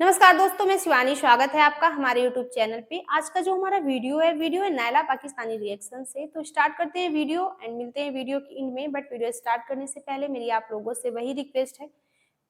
नमस्कार दोस्तों, मैं शिवानी। स्वागत है आपका हमारे यूट्यूब चैनल पे। आज का जो हमारा वीडियो है नायला पाकिस्तानी रिएक्शन से। तो स्टार्ट करते हैं वीडियो एंड मिलते हैं वीडियो की एंड में। बट वीडियो स्टार्ट करने से पहले मेरी आप लोगों से वही रिक्वेस्ट है,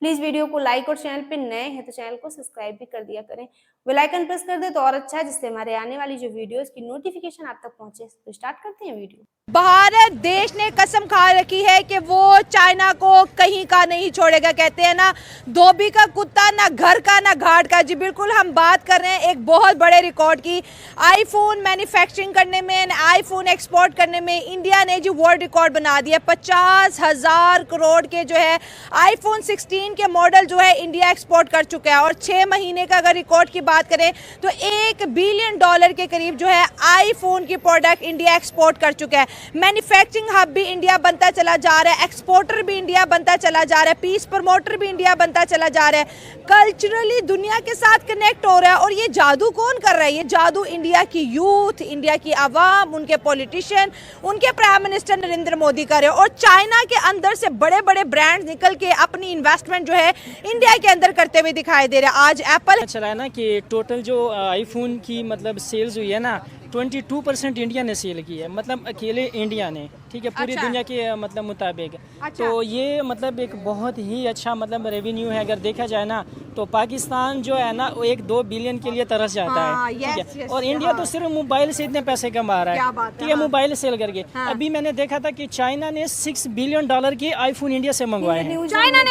प्लीज वीडियो को लाइक और चैनल पे नए हैं तो चैनल को सब्सक्राइब भी कर दिया करें। बेल आइकन प्रेस कर दे तो और अच्छा है, जिससे हमारे आने वाली जो वीडियोस की नोटिफिकेशन आप तक पहुंचे। तो स्टार्ट करते हैं वीडियो। भारत देश ने कसम खा रखी है कि वो चाइना को कहीं का नहीं छोड़ेगा। कहते हैं ना, धोबी का कुत्ता ना घर का ना घाट का। जी बिल्कुल, हम बात कर रहे हैं एक बहुत बड़े रिकॉर्ड की। आईफोन मैन्युफैक्चरिंग करने में, आईफोन एक्सपोर्ट करने में इंडिया ने जो वर्ल्ड रिकॉर्ड बना दिया। 50,000 करोड़ के जो है आईफोन 16 के मॉडल जो है इंडिया एक्सपोर्ट कर चुका है। और 6 महीने का अगर रिकॉर्ड की बात करें तो $1 बिलियन के करीब जो है आईफोन की प्रोडक्ट इंडिया एक्सपोर्ट कर चुका है। मैन्युफैक्चरिंग हब भी इंडिया बनता चला जा रहा है, एक्सपोर्टर भी इंडिया बनता चला जा रहा है, पीस प्रमोटर भी इंडिया बनता चला जा रहा है, कल्चरली दुनिया के साथ कनेक्ट हो रहा है। और ये जादू कौन कर रहा है? ये जादू इंडिया की यूथ, इंडिया की आवाम, उनके पॉलिटिशियन, उनके प्राइम मिनिस्टर नरेंद्र मोदी कर रहे हैं। और चाइना के अंदर से बड़े बड़े ब्रांड निकल के अपनी इन्वेस्टमेंट जो है इंडिया के अंदर करते हुए दिखाई दे रहे हैं। आज एप्पल चला है ना कि टोटल जो आईफोन की मतलब सेल्स हुई है ना, 22% इंडिया ने सेल की है, मतलब अकेले इंडिया ने, ठीक है, पूरी दुनिया के मतलब मुताबिक। तो ये मतलब एक बहुत ही अच्छा मतलब रेवेन्यू है। अगर देखा जाए ना तो पाकिस्तान जो है ना वो 1-2 बिलियन के लिए तरस जाता है, ठीक है। और इंडिया तो सिर्फ मोबाइल से इतने पैसे कमा रहा है, ठीक है, मोबाइल सेल करके। अभी मैंने देखा था कि चाइना ने $6 बिलियन के आईफोन इंडिया से मंगवाए हैं। चाइना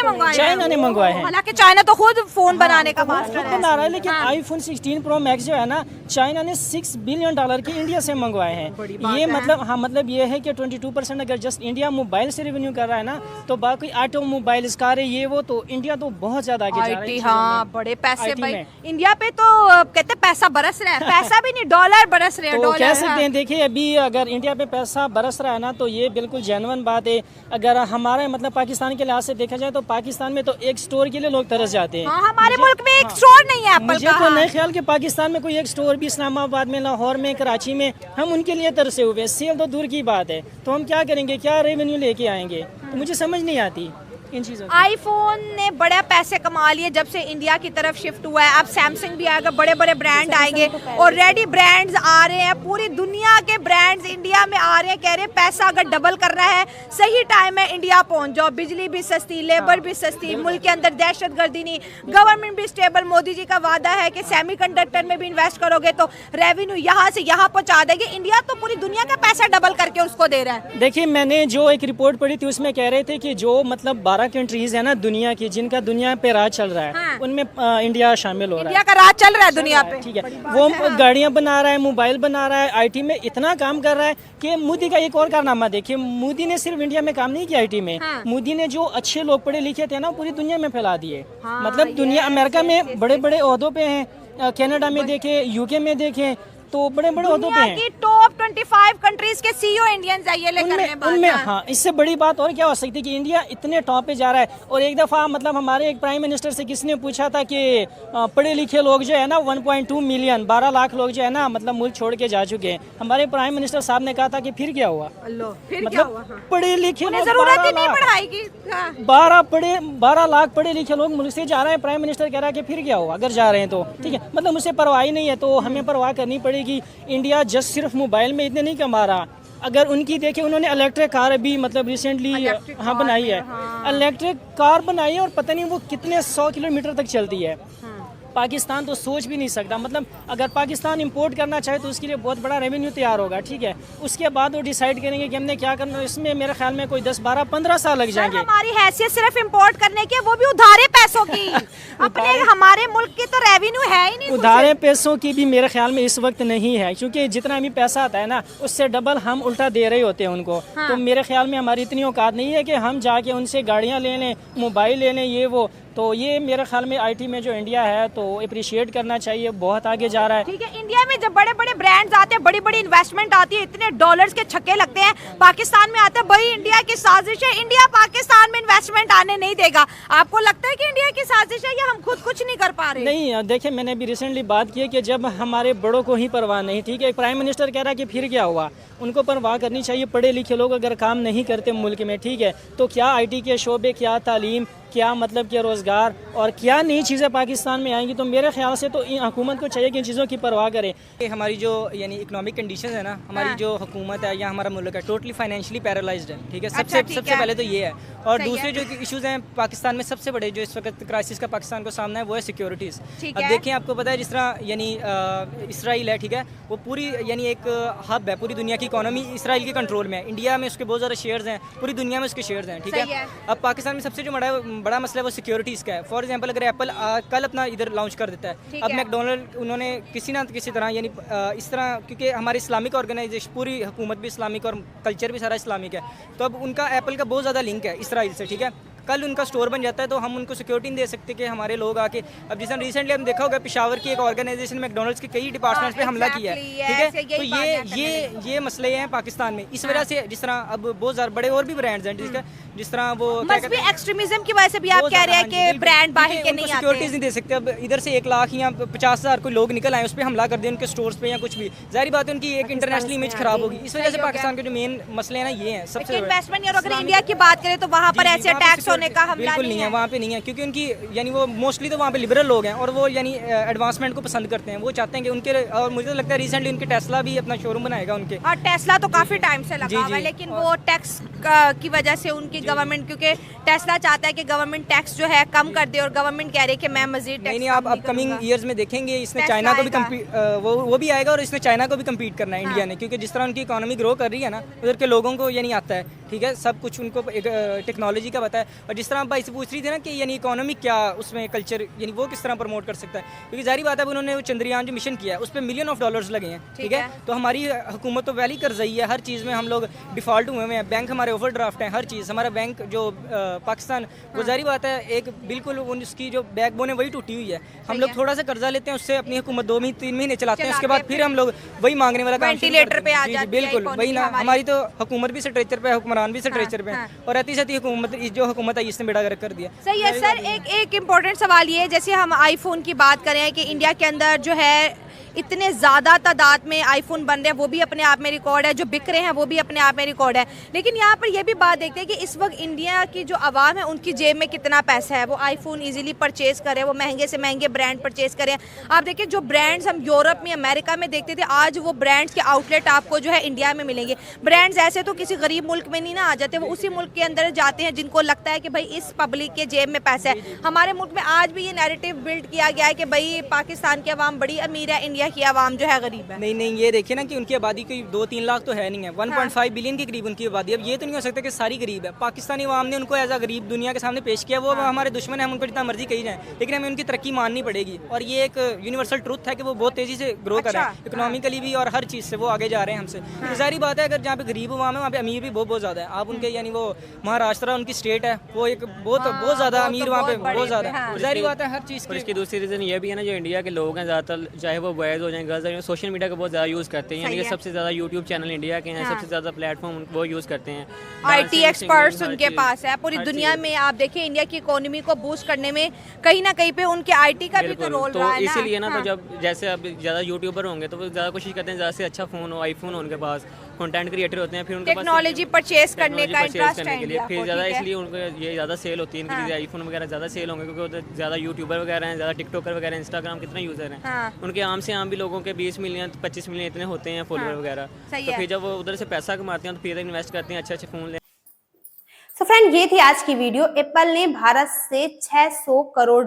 ने मंगवाए हैं। हालांकि चाइना तो खुद फोन बनाने का मास्टर बना रहा है, लेकिन आईफोन 16 प्रो मैक्स जो है ना, चाइना ने $6 बिलियन के इंडिया से मंगवाए हैं। ये मतलब हाँ, मतलब ये है कि 22% अगर जस्ट इंडिया मोबाइल से रेवेन्यू कर रहा है ना, तो बाकी ऑटोमोबाइल्स कारें ये वो, तो इंडिया तो बहुत ज्यादा आगे जा रहा है। हाँ, बड़े पैसे भाई इंडिया पे तो कहते पैसा बरस रहा है। पैसा भी नहीं, डॉलर बरस रहे हैं। तो कह सकते हैं, देखिए अभी अगर इंडिया पे पैसा बरस रहा है ना, तो ये बिल्कुल जेन्युइन बात है। अगर हमारे मतलब पाकिस्तान के लिहाज से देखा जाए तो पाकिस्तान में तो एक स्टोर के लिए लोग तरस जाते हैं। हमारे मुल्क में एक स्टोर नहीं है एप्पल का। मुझे तो नहीं ख्याल कि पाकिस्तान में कोई एक स्टोर भी, इस्लामाबाद में, लाहौर में, कराची में, हम उनके लिए तरसे हुए। सेल तो दूर की बात है, तो हम क्या करेंगे, क्या रेवेन्यू लेके आएंगे? तो मुझे समझ नहीं आती इन चीज़ों। आईफोन ने बड़े पैसे कमा लिए जब से इंडिया की तरफ शिफ्ट हुआ है। अब सैमसंग भी आएगा, बड़े बड़े ब्रांड आएंगे, और रेडी ब्रांड्स आ रहे हैं। पूरी दुनिया के ब्रांड्स इंडिया में आ रहे हैं। कह रहे हैं पैसा अगर डबल करना है, सही टाइम में इंडिया पहुंच जाओ। बिजली भी सस्ती, लेबर भी सस्ती, मुल्क के अंदर दहशतगर्दी नहीं, गवर्नमेंट भी स्टेबल। मोदी जी का वादा है कि सेमीकंडक्टर में भी इन्वेस्ट करोगे तो रेवेन्यू यहाँ से यहाँ पहुँचा देगी। इंडिया तो पूरी दुनिया का पैसा डबल करके उसको दे रहा है। देखिए, मैंने जो एक रिपोर्ट पढ़ी थी उसमें कह रहे थे कि जो मतलब 12 कंट्रीज है ना दुनिया की, जिनका दुनिया पे राज चल रहा है, उनमें इंडिया शामिल हो रहा है। इंडिया का राज चल रहा है दुनिया पे, ठीक है। वो गाड़ियां बना रहा है, मोबाइल बना रहा है, आईटी में इतना काम कर रहा है कि मोदी का एक और कारनामा देखिए, मोदी ने सिर्फ इंडिया में काम नहीं किया आईटी में। मोदी ने जो अच्छे लोग पढ़े लिखे थे ना, पूरी दुनिया में फैला दिए। मतलब दुनिया, अमेरिका में बड़े बड़े ओहदों पे हैं, कनाडा में देखे, यूके में देखे, तो बड़े बड़े ओहदों पे हैं। टॉप 25 कंट्रीज के सीईओ इंडियंस है। ये लेकर उनमें हाँ, इससे बड़ी बात और क्या हो सकती है कि इंडिया इतने टॉप पे जा रहा है। और एक दफ़ा मतलब हमारे एक प्राइम मिनिस्टर से किसने पूछा था कि पढ़े लिखे लोग जो है ना 1.2 मिलियन, 12 लाख लोग जो है ना मतलब मुल्क छोड़ के जा चुके हैं। हमारे प्राइम मिनिस्टर साहब ने कहा था कि फिर क्या हुआ, मतलब पढ़े लिखे लोग 12 लाख पढ़े लिखे लोग मुल्क से जा रहे हैं। प्राइम मिनिस्टर कह रहा है कि फिर क्या हुआ अगर जा रहे हैं तो, ठीक है। मतलब मुझसे परवाह ही नहीं है, तो हमें परवाह करनी पड़ेगी। इंडिया जस्ट सिर्फ मोबाइल में इतने नहीं कमा रहा। अगर उनकी देखें, उन्होंने इलेक्ट्रिक कार भी मतलब रिसेंटली हाँ बनाई है, इलेक्ट्रिक कार बनाई है, और पता नहीं वो कितने 100 किलोमीटर तक चलती है। पाकिस्तान तो सोच भी नहीं सकता। मतलब अगर पाकिस्तान इंपोर्ट करना चाहे तो उसके लिए बहुत बड़ा रेवेन्यू तैयार होगा, ठीक है। उसके बाद वो डिसाइड करेंगे कि हमने क्या करना है। इसमें मेरे ख्याल में कोई 10, 12, 15 साल लग जाएंगे। हमारी हैसियत सिर्फ इंपोर्ट करने की, वो भी उधारे पैसों की। अपने हमारे मुल्क की तो रेवेन्यू है ही नहीं। उधारे पैसों की भी मेरे ख्याल में इस वक्त नहीं है, क्योंकि जितना भी पैसा आता है ना उससे डबल हम उल्टा दे रहे होते हैं उनको। तो मेरे ख्याल में हमारी इतनी औकात नहीं है कि हम जाके उनसे गाड़ियाँ ले लें, मोबाइल ले लें, ये वो। तो ये मेरे ख्याल में आईटी में जो इंडिया है तो अप्रिशिएट करना चाहिए, बहुत आगे जा रहा है। ठीक है, इंडिया में जब बड़े बड़े ब्रांड्स आते हैं, बड़ी बड़ी इन्वेस्टमेंट आती है, इतने डॉलर्स के छक्के लगते हैं, पाकिस्तान में आते हैं, भाई इंडिया की साजिश है, इंडिया पाकिस्तान में इन्वेस्टमेंट आने नहीं देगा। आपको लगता है कि इंडिया की साजिश है या हम खुद कुछ नहीं कर पा रहे? नहीं, देखिए मैंने भी रिसेंटली बात की है कि जब हमारे बड़ों को ही परवाह नहीं, ठीक है, प्राइम मिनिस्टर कह रहा है कि फिर क्या हुआ, उनको परवाह करनी चाहिए। पढ़े लिखे लोग अगर काम नहीं करते मुल्क में, ठीक है, तो क्या आईटी के शोबे, क्या तालीम, क्या मतलब कि रोज़गार और क्या नई चीज़ें पाकिस्तान में आएंगी। तो मेरे ख्याल से तो हुकूमत को चाहिए कि इन चीज़ों की परवाह करे। हमारी जो यानी इकोनॉमिक कंडीशन है ना, हमारी जो हुकूमत है या हमारा मुल्क है, टोटली फाइनेंशियली पैरालाइज्ड है। ठीक है, सबसे पहले तो ये है। और दूसरे जो इशूज़ हैं पाकिस्तान में, सबसे बड़े जो इस वक्त क्राइसिस का पाकिस्तान को सामना है वो है सिक्योरिटीज़। अब देखें, आपको पता है जिस तरह यानी इसराइल है, ठीक है, वो पूरी यानी एक हब है, पूरी दुनिया की इकोनॉमी इसराइल के कंट्रोल में है। इंडिया में उसके बहुत ज़्यादा शेयर्स हैं, पूरी दुनिया में उसके शेयर्स हैं। ठीक है, अब पाकिस्तान में सबसे जो बड़ा मसला है वो सिक्योरिटीज़ का है। फॉर एग्जांपल, अगर एप्पल कल अपना इधर लॉन्च कर देता है, अब मैकडोनल्ड उन्होंने किसी ना किसी तरह यानी इस तरह, क्योंकि हमारी इस्लामिक ऑर्गेनाइजेशन, पूरी हुकूमत भी इस्लामिक और कल्चर भी सारा इस्लामिक है, तो अब उनका एप्पल का बहुत ज़्यादा लिंक है इसराइल से। ठीक है, कल उनका स्टोर बन जाता है तो हम उनको सिक्योरिटी नहीं दे सकते कि हमारे लोग आके, अब जैसे रिसेंटली हमने देखा होगा पेशावर की एक ऑर्गेनाइजेशन मैकडोनल्ड्स के कई डिपार्टमेंट्स पे हमला किया है। ठीक है, तो ये मसले हैं पाकिस्तान में। इस वजह से जिस तरह अब बहुत ज़्यादा बड़े और भी ब्रांड्स हैं, जिस तरह वो एक्सट्रीमिज्म की वजह से भी आप कह रहे हैं कि ब्रांड बाहर के नहीं आते, सिक्योरिटीज नहीं दे सकते। अब इधर से 1 लाख या 50,000 कोई लोग निकल आए, उस पर हमला कर दिया उनके स्टोर्स पे या कुछ भी, जाहिर बात है उनकी एक इंटरनेशनल इमेज खराब होगी। इस वजह से पाकिस्तान के जो मेन मसले हैं ना, ये हैं सबसे इन्वेस्टमेंट। और अगर इंडिया की बात करें तो वहाँ पर ऐसे टैक्स होने का हमला नहीं है, वहाँ पे नहीं है, क्योंकि उनकी यानी वो मोस्टली तो वहाँ पे लिबरल लोग हैं और वो यानी एडवांसमेंट को पसंद करते हैं। वो चाहते हैं कि उनके, और मुझे तो लगता है रिसेंटली उनके टेस्ला भी अपना शोरूम बनाएगा उनके। और टेस्ला तो काफी टाइम से लगा हुआ है, लेकिन वो टैक्स की वजह से उनकी गवर्नमेंट, क्योंकि टेस्ला चाहता है कि गवर्नमेंट टैक्स जो है कम कर दे, और गवर्नमेंट कह रही है कि मैं मजीद नहीं, आप अपकमिंग ईयर्स में देखेंगे इसने चाइना को भी वो भी आएगा, और इसने चाइना को भी कम्पीट करना है इंडिया ने, क्योंकि जिस तरह उनकी इकोनॉमी ग्रो कर रही है ना, उधर के लोगों को यानी आता है। ठीक है, सब कुछ उनको टेक्नोलॉजी का पता है। और जिस तरह आप भाई से पूछ रही थी ना कि यानी इकोनॉमी क्या उसमें कल्चर यानी वो किस तरह प्रमोट कर सकता है, क्योंकि जाहिर बात है उन्होंने वो चंद्रयान जो मिशन किया है उस पर $1 मिलियन लगे हैं। ठीक है, तो हमारी हुकूमत तो वैली कर रही है, हर चीज़ में हम लोग डिफ़ॉल्ट हुए हैं, बैंक हमारे ओवर ड्राफ्ट हैं, हर चीज़ हमारा बैंक जो पाकिस्तान, वो जाहिर बात है एक बिल्कुल उसकी जो बैकबोन है वही टूटी हुई है। हम लोग थोड़ा सा कर्जा लेते हैं, उससे अपनी हुकूमत 2-3 महीने चलाते हैं, उसके बाद फिर हम लोग वही मांगने वाला काम वेंटिलेटर पे आ जाते हैं। बिल्कुल वही ना, हमारी तो हुकूमत भी स्ट्रेचर पे है, हुक्मरान भी स्ट्रेचर पे है, और रहती साथी हुकूमत जो हुकूमत है इसने बेड़ा गर्क कर दिया। सही है सर। एक इम्पोर्टेंट सवाल ये है, जैसे हम आईफोन की बात करें कि इंडिया के अंदर जो है इतने ज़्यादा तादाद में आईफोन बन रहे हैं, वो भी अपने आप में रिकॉर्ड है, जो बिक रहे हैं वो भी अपने आप में रिकॉर्ड है। लेकिन यहाँ पर ये भी बात देखते हैं कि इस वक्त इंडिया की जो आवाम है उनकी जेब में कितना पैसा है, वो आईफोन इजीली परचेज करें, वो महंगे से महंगे ब्रांड परचेज करें। आप देखिए जो ब्रांड्स हम यूरोप में, अमेरिका में देखते थे, आज वो ब्रांड्स के आउटलेट आपको जो है इंडिया में मिलेंगे। ब्रांड्स ऐसे तो किसी गरीब मुल्क में नहीं ना आ जाते, वो उसी मुल्क के अंदर जाते हैं जिनको लगता है कि भाई इस पब्लिक के जेब में पैसा है। हमारे मुल्क में आज भी ये नैरेटिव बिल्ड किया गया है कि भाई पाकिस्तान की आवाम बड़ी अमीर है, इंडिया की आवाम जो है गरीब है। नहीं, ये देखिए ना कि उनकी आबादी कोई 2-3 लाख तो है नहीं है, 1.5 बिलियन के करीब उनकी आबादी। अब ये तो नहीं हो सकता कि सारी गरीब है। पाकिस्तानी आवाम ने उनको एज अ गरीब दुनिया के सामने पेश किया, वो हमारे दुश्मन है, हम उनको जितना मर्जी कही जाए, लेकिन हमें उनकी तरक्की माननी पड़ेगी। और ये एक यूनिवर्सल ट्रुथ है कि वो बहुत तेजी से ग्रो कर रहे हैं, इकोनॉमिकली भी और हर चीज़ से वो आगे जा रहे हैं हमसे। तो जाहिर बात है अगर जहाँ पे गरीब आवाम है वहाँ पे अमीर भी बहुत ज़्यादा है। आप उनके यानी वो महाराष्ट्र उनकी स्टेट है, वो एक बहुत ज़्यादा अमीर वहाँ पे बहुत ज़्यादा है, जाहिर बात है हर चीज़ की। इसकी दूसरी रीज़न ये भी है ना, जो इंडिया के लोग हैं ज़्यादातर, चाहे वो बॉयज़ हो जाए गर्ल्स हो, सोशल मीडिया का बहुत ज़्यादा यूज़ करते हैं। यानी कि सबसे ज़्यादा यूट्यूब चैनल इंडिया के हैं, सबसे ज़्यादा प्लेटफॉर्म वो यूज़ करते हैं। IT एक्सपर्ट्स उनके पास है पूरी दुनिया में। आप देखिए इंडिया की इकोनॉमी को बूस्ट करने में कहीं ना कहीं पे उनके IT का भी तो रोल रहा है ना। इसीलिए ना, तो जब जैसे अब ज़्यादा यूट्यूबर होंगे तो वो ज़्यादा कोशिश करते हैं ज़्यादा से अच्छा फ़ोन हो, आईफोन हो उनके पास, कंटेंट क्रिएटर होते हैं, फिर उनके पास टेक्नोलॉजी परचेज करने का इंटरेस्ट है के लिए, फिर ज़्यादा इसलिए उनको ये ज़्यादा सेल होती है इनकी चीज़ें, आईफोन वगैरह ज़्यादा सेल होंगे क्योंकि उधर ज़्यादा यूट्यूबर वगैरह हैं, ज़्यादा टिकटॉकर वगैरह, इंस्टाग्राम कितने यूज़र हैं, उनके आम से आम भी लोगों के 20 मिलियन 25 मिलियन इतने होते हैं फॉलोअर वगैरह। तो फिर जब वो उधर से पैसा कमाते हैं तो फिर इन्वेस्ट करते हैं, अच्छे फ़ोन। सो फ्रेंड, ये थी आज की वीडियो। एप्पल ने भारत से $600 करोड़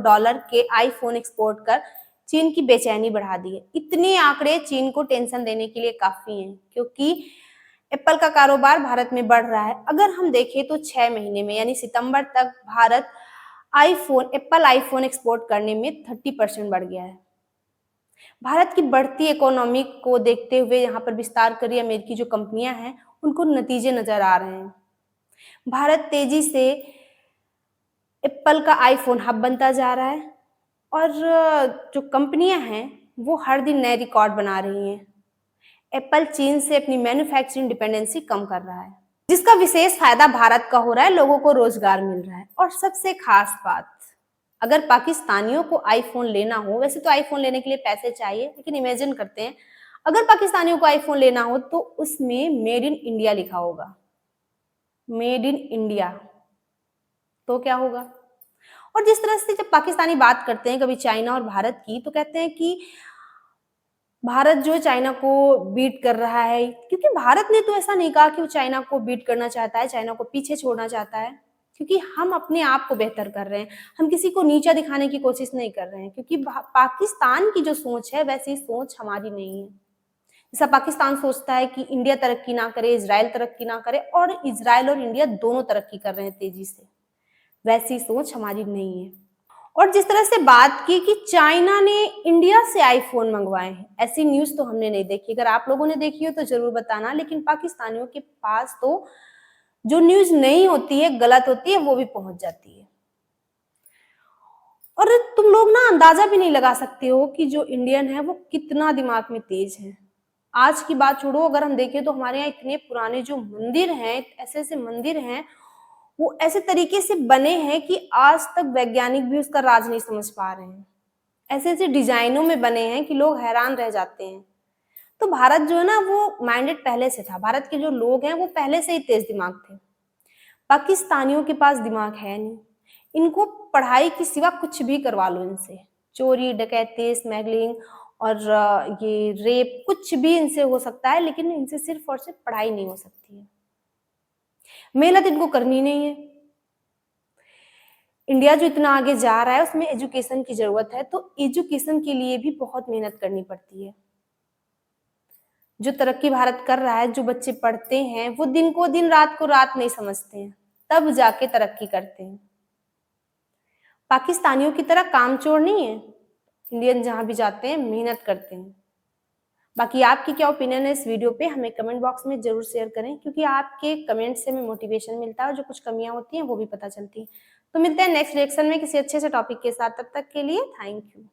के आईफोन एक्सपोर्ट कर चीन की बेचैनी बढ़ा दी है। इतने आंकड़े चीन को टेंशन देने के लिए काफी हैं, क्योंकि एप्पल का कारोबार भारत में बढ़ रहा है। अगर हम देखें तो 6 महीने में यानी सितंबर तक भारत एप्पल आईफोन एक्सपोर्ट करने में 30% बढ़ गया है। भारत की बढ़ती इकोनॉमी को देखते हुए यहाँ पर विस्तार करी अमेरिकी जो कंपनियां हैं उनको नतीजे नजर आ रहे हैं। भारत तेजी से एप्पल का आईफोन हब बनता जा रहा है और जो कंपनियां हैं वो हर दिन नए रिकॉर्ड बना रही हैं। एप्पल चीन से अपनी मैन्युफैक्चरिंग डिपेंडेंसी कम कर रहा है, जिसका विशेष फायदा भारत का हो रहा है, लोगों को रोजगार मिल रहा है। और सबसे खास बात, अगर पाकिस्तानियों को आईफोन लेना हो, वैसे तो आईफोन लेने के लिए पैसे चाहिए, लेकिन इमेजिन करते हैं अगर पाकिस्तानियों को आईफोन लेना हो तो उसमें मेड इन इंडिया लिखा होगा। मेड इन इंडिया तो क्या होगा? और जिस तरह से जब पाकिस्तानी बात करते हैं कभी चाइना और भारत की, तो कहते हैं कि भारत जो है चाइना को बीट कर रहा है, क्योंकि भारत ने तो ऐसा नहीं कहा कि वो चाइना को बीट करना चाहता है, चाइना को पीछे छोड़ना चाहता है, क्योंकि हम अपने आप को बेहतर कर रहे हैं, हम किसी को नीचा दिखाने की कोशिश नहीं कर रहे हैं, क्योंकि पाकिस्तान की जो सोच है वैसी सोच हमारी नहीं है। जैसा पाकिस्तान सोचता है कि इंडिया तरक्की ना करे, इजराइल तरक्की ना करे, और इजराइल और इंडिया दोनों तरक्की कर रहे हैं तेजी से, वैसी सोच हमारी नहीं है। और जिस तरह से बात की कि चाइना ने इंडिया से आईफोन मंगवाए हैं, ऐसी न्यूज तो हमने नहीं देखी। अगर आप लोगों ने देखी हो तो जरूर बताना, लेकिन पाकिस्तानियों के पास तो जो न्यूज नहीं होती है, गलत होती है, वो भी पहुंच जाती है। और तुम लोग ना अंदाजा भी नहीं लगा सकते हो कि जो इंडियन है वो कितना दिमाग में तेज है। आज की बात छोड़ो, अगर हम देखें तो हमारे यहाँ इतने पुराने जो मंदिर हैं, ऐसे ऐसे मंदिर हैं, वो ऐसे तरीके से बने हैं कि आज तक वैज्ञानिक भी उसका राज नहीं समझ पा रहे हैं। ऐसे ऐसे डिजाइनों में बने हैं कि लोग हैरान रह जाते हैं। तो भारत जो है ना वो माइंडेड पहले से था, भारत के जो लोग हैं वो पहले से ही तेज दिमाग थे। पाकिस्तानियों के पास दिमाग है नहीं, इनको पढ़ाई के सिवा कुछ भी करवा लो इनसे, चोरी डकैती स्मगलिंग और ये रेप कुछ भी इनसे हो सकता है, लेकिन इनसे सिर्फ और सिर्फ पढ़ाई नहीं हो सकती है। मेहनत इनको करनी नहीं है। इंडिया जो इतना आगे जा रहा है उसमें एजुकेशन की जरूरत है, तो एजुकेशन के लिए भी बहुत मेहनत करनी पड़ती है। जो तरक्की भारत कर रहा है, जो बच्चे पढ़ते हैं वो दिन को दिन रात को रात नहीं समझते हैं, तब जाके तरक्की करते हैं। पाकिस्तानियों की तरह कामचोर नहीं है, इंडियन जहां भी जाते हैं मेहनत करते हैं। बाकी आपकी क्या ओपिनियन है इस वीडियो पे, हमें कमेंट बॉक्स में जरूर शेयर करें, क्योंकि आपके कमेंट से हमें मोटिवेशन मिलता है और जो कुछ कमियां होती हैं वो भी पता चलती हैं। तो मिलते हैं नेक्स्ट रिएक्शन में किसी अच्छे से टॉपिक के साथ, तब तक के लिए थैंक यू।